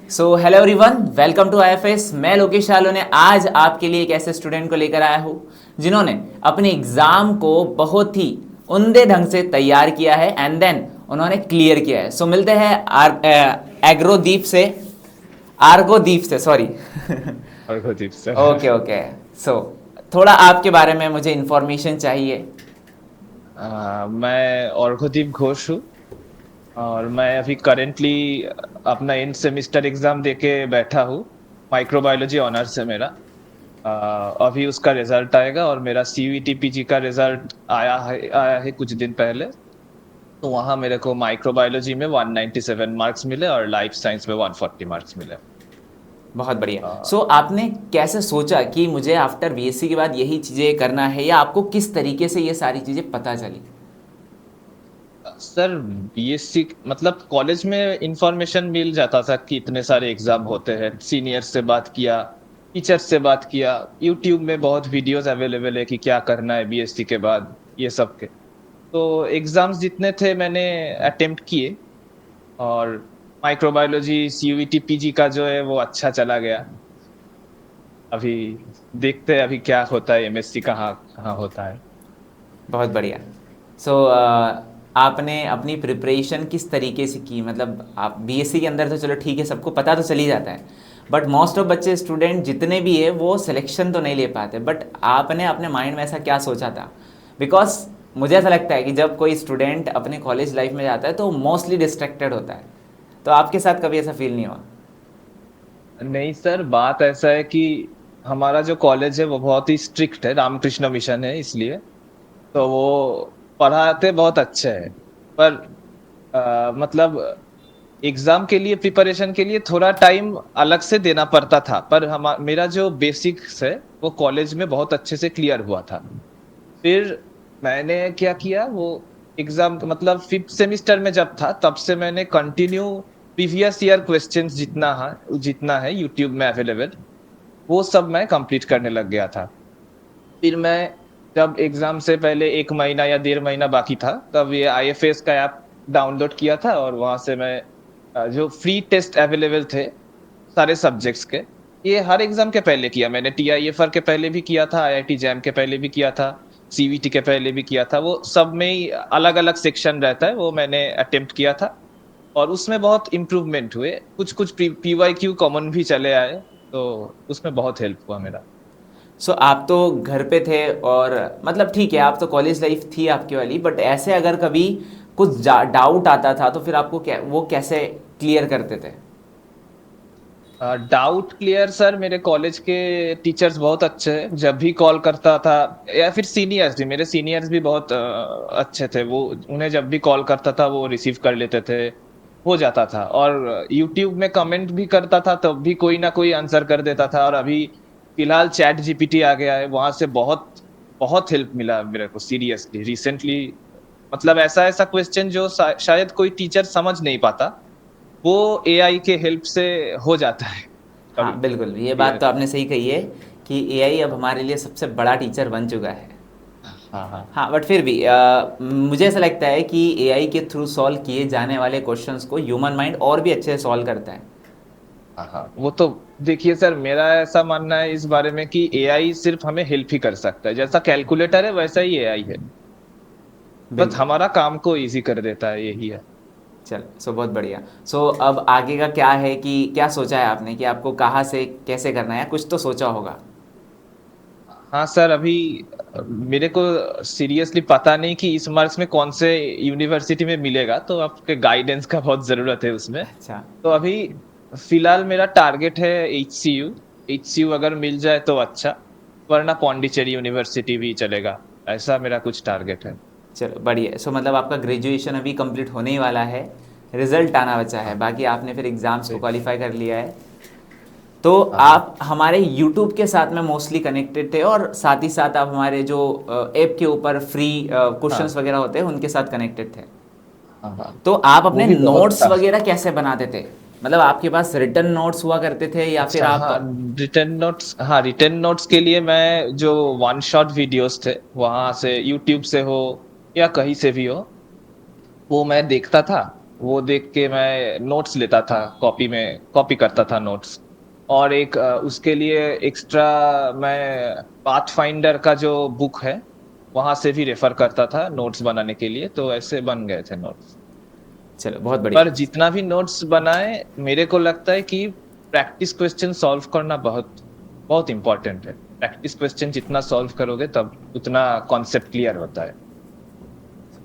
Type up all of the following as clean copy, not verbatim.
So hello everyone, welcome to IFS. मैं लोकेश आलो ने आज आपके लिए एक ऐसे स्टूडेंट को लेकर आया हूँ जिन्होंने अपने एग्जाम को बहुत ही उम्दे ढंग से तैयार किया है एंड देन उन्होंने क्लियर किया है। सो मिलते हैं एग्रोदीप से, आर्गोदीप से, sorry. Arghadeep okay sir. Okay. So थोड़ा आपके बारे में मुझे इंफॉर्मेशन चाहिए। मैं अर्घदीप घोष हूँ और मैं अभी करेंटली अपना एंड सेमेस्टर एग्जाम देके बैठा हूँ। माइक्रोबायोलॉजी ऑनर्स है मेरा। अभी उसका रिजल्ट आएगा और मेरा सीयूईटी पीजी का रिजल्ट आया है कुछ दिन पहले। तो वहाँ मेरे को माइक्रोबायोलॉजी में 197 मार्क्स मिले और लाइफ साइंस में 140 मार्क्स मिले। बहुत बढ़िया। अ, सो आपने कैसे सोचा कि मुझे आफ्टर बीएससी के बाद यही चीज़ें करना है, या आपको किस तरीके से ये सारी चीज़ें पता चली? सर बीएससी मतलब कॉलेज में इंफॉर्मेशन मिल जाता था कि इतने सारे एग्जाम होते हैं। सीनियर से बात किया, टीचर से बात किया, यूट्यूब में बहुत वीडियोस अवेलेबल है कि क्या करना है बीएससी के बाद, ये सब के। तो एग्जाम्स जितने थे मैंने अटेम्प्ट किए और माइक्रोबायोलॉजी सीयूईटी पीजी का जो है वो अच्छा चला गया। अभी देखते हैं अभी क्या होता है, एमएससी कहाँ कहाँ होता है। बहुत बढ़िया। सो आपने अपनी प्रिपरेशन किस तरीके से की? मतलब आप बीएससी के अंदर तो चलो ठीक है, सबको पता तो चल ही जाता है, बट मोस्ट ऑफ बच्चे स्टूडेंट जितने भी है वो सिलेक्शन तो नहीं ले पाते। बट आपने अपने माइंड में ऐसा क्या सोचा था? बिकॉज मुझे ऐसा लगता है कि जब कोई स्टूडेंट अपने कॉलेज लाइफ में जाता है तो मोस्टली डिस्ट्रैक्टेड होता है। तो आपके साथ कभी ऐसा फील नहीं हुआ? नहीं सर, बात ऐसा है कि हमारा जो कॉलेज है वो बहुत ही स्ट्रिक्ट है, रामकृष्ण मिशन है, इसलिए तो वो पढ़ाते बहुत अच्छे हैं। पर मतलब एग्जाम के लिए प्रिपरेशन के लिए थोड़ा टाइम अलग से देना पड़ता था, पर हम मेरा जो बेसिक्स है वो कॉलेज में बहुत अच्छे से क्लियर हुआ था। फिर मैंने क्या किया, वो एग्जाम मतलब फिफ्थ सेमिस्टर में जब था तब से मैंने कंटिन्यू प्रीवियस ईयर क्वेश्चंस जितना है यूट्यूब में अवेलेबल, वो सब मैं कंप्लीट करने लग गया था। फिर मैं जब एग्जाम से पहले एक महीना या 1.5 महीना बाकी था तब ये आईएफएस का ऐप डाउनलोड किया था और वहां से मैं जो फ्री टेस्ट अवेलेबल थे सारे सब्जेक्ट्स के, ये हर एग्जाम के पहले किया मैंने। टीआईएफआर के पहले भी किया था, आईआईटी जैम के पहले भी किया था, सीवीटी के पहले भी किया था। वो सब में ही अलग अलग सेक्शन रहता है, वो मैंने अटेम्प्ट किया था और उसमें बहुत इम्प्रूवमेंट हुए। कुछ कुछ पीवाईक्यू कॉमन भी चले आए, तो उसमें बहुत हेल्प हुआ मेरा। सो आप तो घर पे थे, और मतलब ठीक है, आप तो कॉलेज लाइफ थी आपकी वाली, बट ऐसे अगर कभी कुछ डाउट आता था तो फिर आपको वो कैसे क्लियर करते थे? डाउट क्लियर सर, मेरे कॉलेज के टीचर्स बहुत अच्छे हैं। जब भी कॉल करता था या फिर सीनियर्स भी, मेरे सीनियर्स भी बहुत अच्छे थे। वो उन्हें जब भी कॉल करता था वो रिसीव कर लेते थे, हो जाता था। और यूट्यूब में कमेंट भी करता था तब भी कोई ना कोई आंसर कर देता था। और अभी फिलहाल चैट जीपीटी आ गया है, वहां से बहुत बहुत हेल्प मिला मेरे को सीरियसली रिसेंटली। मतलब ऐसा ऐसा क्वेश्चन जो शायद कोई टीचर समझ नहीं पाता, वो एआई के हेल्प से हो जाता है कभी। हाँ बिल्कुल, ये ये बात तो आपने सही कही है कि एआई अब हमारे लिए सबसे बड़ा टीचर बन चुका है। हाँ हाँ हाँ, बट फिर भी मुझे ऐसा लगता है कि एआई के थ्रू सॉल्व किए जाने वाले क्वेश्चंस को ह्यूमन माइंड और भी अच्छे से सॉल्व करता है। हाँ हाँ, वो तो देखिए सर, मेरा ऐसा मानना है इस बारे में कि एआई सिर्फ हमें हेल्प ही कर सकता है। जैसा कैलकुलेटर है वैसा ही एआई है, बस बिल्कुल। हमारा काम को इजी कर देता है, यही है। चल, सो बहुत बढ़िया। सो अब आगे का क्या है, कि क्या सोचा है आपने कि आपको कहाँ से कैसे करना है? कुछ तो सोचा होगा। हाँ सर, अभी मेरे को सीरियसली पता नहीं कि इस मार्क्स में कौन से यूनिवर्सिटी में मिलेगा, तो आपके गाइडेंस का बहुत जरूरत है उसमें। अच्छा। तो अभी फिलहाल मेरा टारगेट है एचसीयू। एचसीयू अगर मिल जाए तो अच्छा, वरना पौंडीचेरी यूनिवर्सिटी भी चलेगा। ऐसा मेरा कुछ टारगेट है। चलो बढ़िया। सो मतलब आपका ग्रेजुएशन अभी कंप्लीट होने ही वाला है, रिजल्ट आना बचा है, हाँ बाकी आपने फिर एग्ज़ाम्स को जी। क्वालिफाई कर लिया है। तो हाँ हाँ आप हमारे यूट्यूब के साथ में मोस्टली कनेक्टेड थे, और साथ ही साथ आप हमारे जो ऐप के ऊपर फ्री क्वेश्चंस हाँ वगैरह होते हैं उनके साथ कनेक्टेड थे। हाँ हाँ, तो आप वो अपने भी बहुत नोट्स था। वगैरह कैसे बनाते थे? मतलब आपके पास रिटर्न नोट्स हुआ करते थे, या फिर अच्छा आप? हाँ, रिटर्न नोट्स के लिए मैं जो वन शॉट वीडियोस थे वहां से यूट्यूब से हो या कहीं से भी हो, वो मैं देखता था वो देख के मैं नोट्स लेता था, कॉपी करता था नोट्स। और एक उसके लिए एक्स्ट्रा मैं पाथफाइंडर का जो बुक है, वहाँ से भी रेफर करता था नोट्स बनाने के लिए, तो ऐसे बन गए थे नोट्स। चलो बहुत पर बढ़िया। जितना भी नोट्स बनाए, मेरे को लगता है कि प्रैक्टिस क्वेश्चन सॉल्व करना बहुत बहुत इंपॉर्टेंट है। प्रैक्टिस क्वेश्चन जितना सॉल्व करोगे तब उतना कॉन्सेप्ट क्लियर होता है।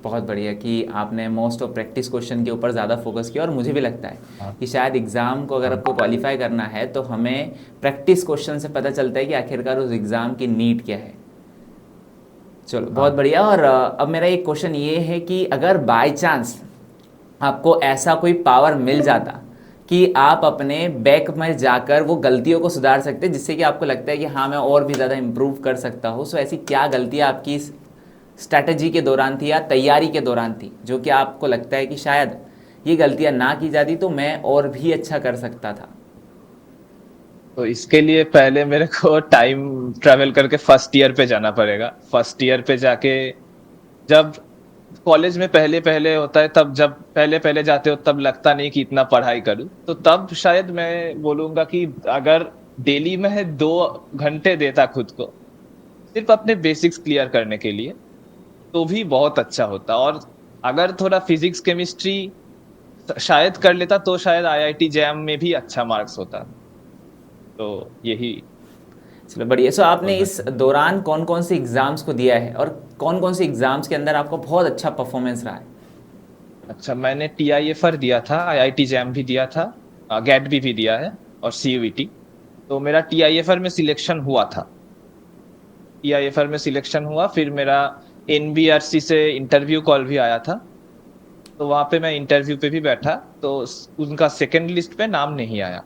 बहुत बढ़िया कि आपने मोस्ट ऑफ प्रैक्टिस क्वेश्चन के ऊपर ज़्यादा फोकस किया, और मुझे भी लगता है हाँ कि शायद एग्ज़ाम को अगर हाँ आपको क्वालिफाई करना है तो हमें प्रैक्टिस क्वेश्चन से पता चलता है कि आखिरकार उस एग्ज़ाम की नीड क्या है। चलो बहुत हाँ बढ़िया। और अब मेरा एक क्वेश्चन ये है कि अगर बाय चांस आपको ऐसा कोई पावर मिल जाता कि आप अपने बैक में जाकर वो गलतियों को सुधार सकते, जिससे कि आपको लगता है कि हाँ मैं और भी ज़्यादा इम्प्रूव कर सकता हूँ, सो ऐसी क्या गलतियाँ आपकी स्ट्रैटेजी के दौरान थी या तैयारी के दौरान थी जो कि आपको लगता है कि शायद ये गलतियाँ ना की जाती तो मैं और भी अच्छा कर सकता था? तो इसके लिए पहले मेरे को टाइम ट्रेवल करके फर्स्ट ईयर पे जाना पड़ेगा। फर्स्ट ईयर पे जाके, जब कॉलेज में पहले पहले होता है, तब जब पहले पहले जाते हो तब लगता नहीं कि इतना पढ़ाई करूँ, तो तब शायद मैं बोलूंगा कि अगर डेली में 2 घंटे देता खुद को सिर्फ अपने बेसिक्स क्लियर करने के लिए, तो भी बहुत अच्छा होता। और अगर थोड़ा फिजिक्स केमिस्ट्री शायद कर लेता, तो शायद आईआईटी जैम में भी अच्छा मार्क्स होता। तो यही चलो बढ़िया। सो आपने बोलना इस चाहूँ। दौरान कौन कौन से एग्ज़ाम्स को दिया है और कौन कौन से एग्ज़ाम्स के अंदर आपका बहुत अच्छा परफॉर्मेंस रहा है? अच्छा, मैंने टीआईएफआर दिया था, आईआईटी जैम भी दिया था, गेट भी दिया है, और सीयूईटी। तो मेरा टीआईएफआर में सिलेक्शन हुआ था। टीआईएफआर में सिलेक्शन हुआ, फिर मेरा एनबीआरसी से इंटरव्यू कॉल भी आया था। तो वहां पे मैं इंटरव्यू पे भी बैठा, तो उनका सेकंड लिस्ट पे नाम नहीं आया।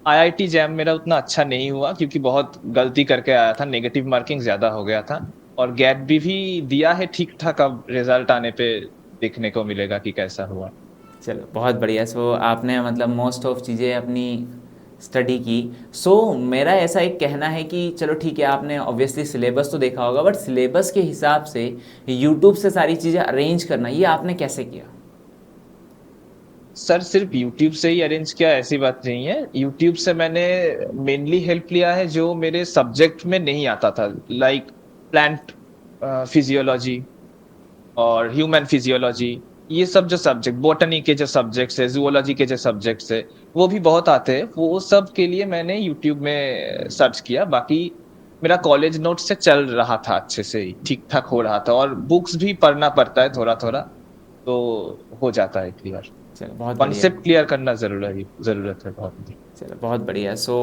आईआईटी जैम मेरा उतना अच्छा नहीं हुआ क्योंकि बहुत गलती करके आया था, नेगेटिव मार्किंग ज्यादा हो गया था। और गेट भी दिया है ठीक ठाक, अब रिजल्ट आने पे देखने को मिलेगा कि कैसा हुआ। चलो बहुत बढ़िया। सो आपने मतलब मोस्ट ऑफ चीज़ें अपनी स्टडी की। सो मेरा ऐसा एक कहना है कि चलो ठीक है, आपने ऑब्वियसली सिलेबस तो देखा होगा, बट सिलेबस के हिसाब से यूट्यूब से सारी चीज़ें अरेंज करना ये आपने कैसे किया? सर सिर्फ यूट्यूब से ही अरेंज किया ऐसी बात नहीं है। यूट्यूब से मैंने मेनली हेल्प लिया है जो मेरे सब्जेक्ट में नहीं आता था, लाइक प्लांट फिजियोलॉजी और ह्यूमन फिजियोलॉजी। ये सब जो सब्जेक्ट, बोटनी के जो सब्जेक्ट्स है, जूलॉजी के जो सब्जेक्ट्स है, वो भी बहुत आते हैं। वो सब के लिए मैंने यूट्यूब में सर्च किया। बाकी मेरा कॉलेज नोट से चल रहा था, अच्छे से ही ठीक ठाक हो रहा था, और बुक्स भी पढ़ना पड़ता है थोड़ा थोड़ा, तो हो जाता है क्लियर। चलो बहुत बढ़िया। कॉन्सेप्ट क्लियर करना जरूरत है बहुत। चलो बहुत बढ़िया। So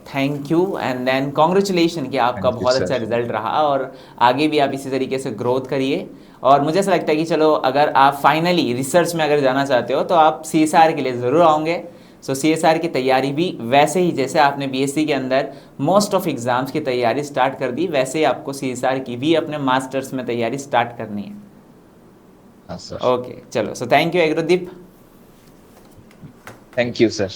thank you and then congratulation कि आपका थैंक यू बहुत अच्छा सर। रिजल्ट रहा, और आगे भी आप इसी तरीके से ग्रोथ करिए। और मुझे ऐसा लगता है कि चलो अगर आप फाइनली रिसर्च में अगर जाना चाहते हो तो आप सीएसआर के लिए ज़रूर आओगे। सो सीएसआर की तैयारी भी वैसे ही जैसे आपने बीएससी के अंदर मोस्ट ऑफ एग्ज़ाम्स की तैयारी स्टार्ट कर दी, वैसे ही आपको सीएसआर की भी अपने मास्टर्स में तैयारी स्टार्ट करनी है। हाँ सर। ओके चलो, so thank you Agrodeep. Thank you sir.